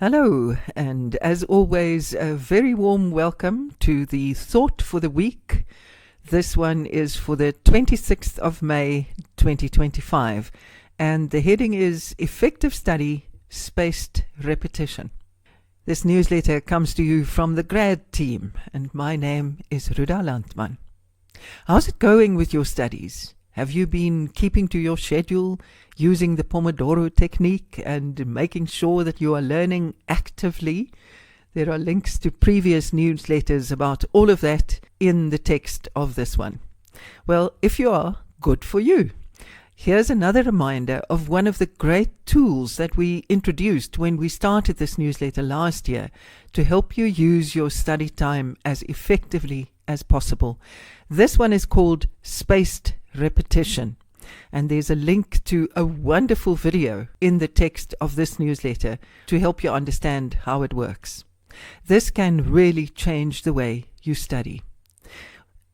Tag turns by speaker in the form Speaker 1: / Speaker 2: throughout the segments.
Speaker 1: Hello, and as always, a very warm welcome to the Thought for the Week. This one is for the 26th of May 2025, and the heading is Effective Study, Spaced Repetition. This newsletter comes to you from the grad team, and my name is Ruda Landman. How's it going with your studies? Have you been keeping to your schedule, using the Pomodoro technique and making sure that you are learning actively? There are links to previous newsletters about all of that in the text of this one. Well, if you are, good for you. Here's another reminder of one of the great tools that we introduced when we started this newsletter last year to help you use your study time as effectively as possible. This one is called Spaced Repitition, and there's a link to a wonderful video in the text of this newsletter to help you understand how it works. This can really change the way you study.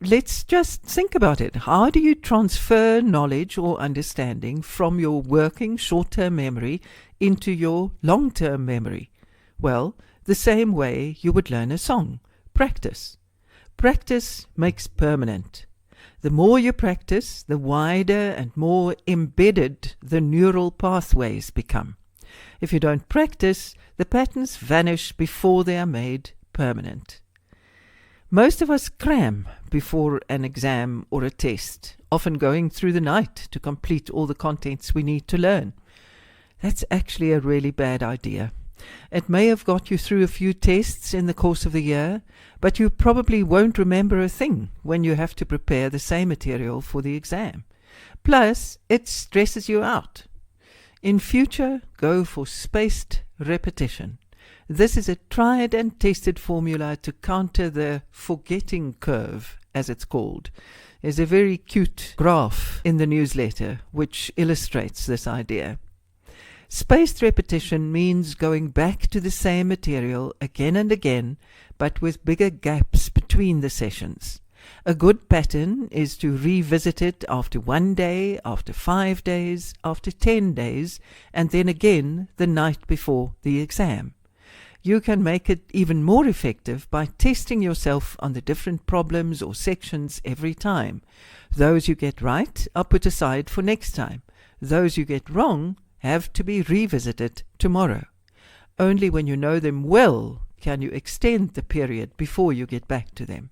Speaker 1: Let's just think about it. How do you transfer knowledge or understanding from your working short-term memory into your long-term memory? Well, the same way you would learn a song. Practice. Practice makes permanent. The more you practice, the wider and more embedded the neural pathways become. If you don't practice, the patterns vanish before they are made permanent. Most of us cram before an exam or a test, often going through the night to complete all the contents we need to learn. That's actually a really bad idea. It may have got you through a few tests in the course of the year, but you probably won't remember a thing when you have to prepare the same material for the exam. Plus, it stresses you out. In future, go for spaced repetition. This is a tried and tested formula to counter the forgetting curve, as it's called. There's a very cute graph in the newsletter which illustrates this idea. Spaced repetition means going back to the same material again and again, but with bigger gaps between the sessions. A good pattern is to revisit it after 1 day, after 5 days, after 10 days, and then again the night before the exam. You can make it even more effective by testing yourself on the different problems or sections every time. Those you get right are put aside for next time. Those you get wrong have to be revisited tomorrow. Only when you know them well can you extend the period before you get back to them.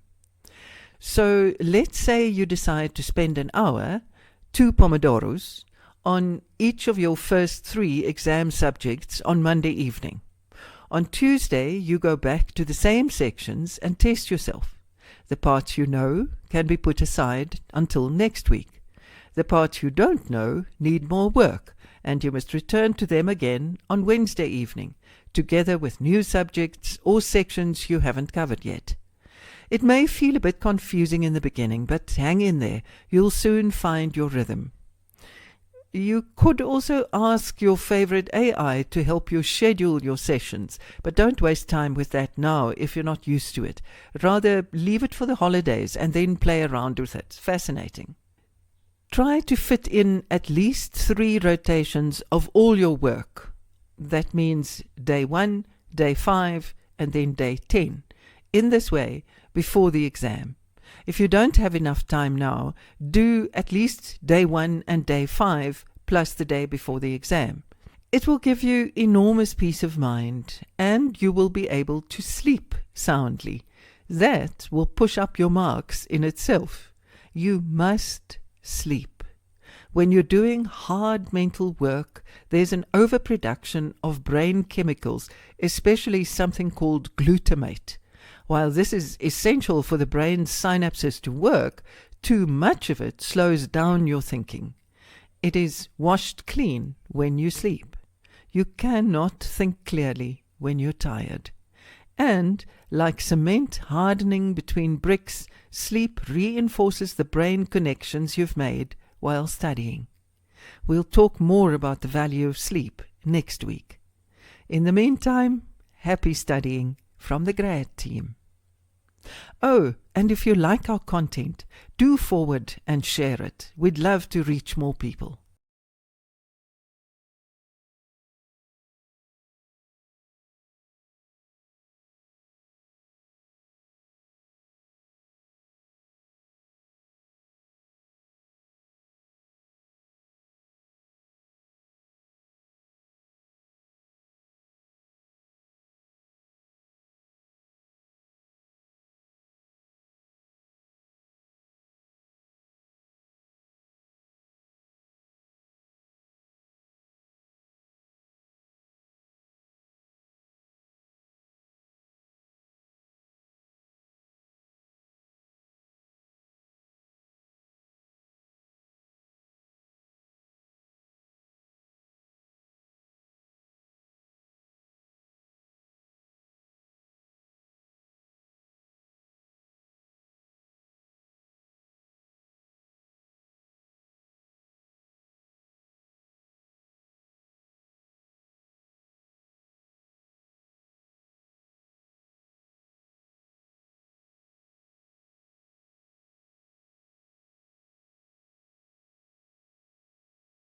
Speaker 1: So let's say you decide to spend an hour, 2 Pomodoros, on each of your first 3 exam subjects on Monday evening. On Tuesday, you go back to the same sections and test yourself. The parts you know can be put aside until next week. The parts you don't know need more work, and you must return to them again on Wednesday evening, together with new subjects or sections you haven't covered yet. It may feel a bit confusing in the beginning, but hang in there. You'll soon find your rhythm. You could also ask your favorite AI to help you schedule your sessions, but don't waste time with that now if you're not used to it. Rather, leave it for the holidays and then play around with it. Fascinating. Try to fit in at least 3 rotations of all your work. That means day 1, day 5, and then day 10. In this way, before the exam. If you don't have enough time now, do at least day 1 and day 5 plus the day before the exam. It will give you enormous peace of mind, and you will be able to sleep soundly. That will push up your marks in itself. You must sleep. When you're doing hard mental work, there's an overproduction of brain chemicals, especially something called glutamate. While this is essential for the brain's synapses to work, too much of it slows down your thinking. It is washed clean when you sleep. You cannot think clearly when you're tired. And, like cement hardening between bricks, sleep reinforces the brain connections you've made while studying. We'll talk more about the value of sleep next week. In the meantime, happy studying from the grad team. Oh, and if you like our content, do forward and share it. We'd love to reach more people.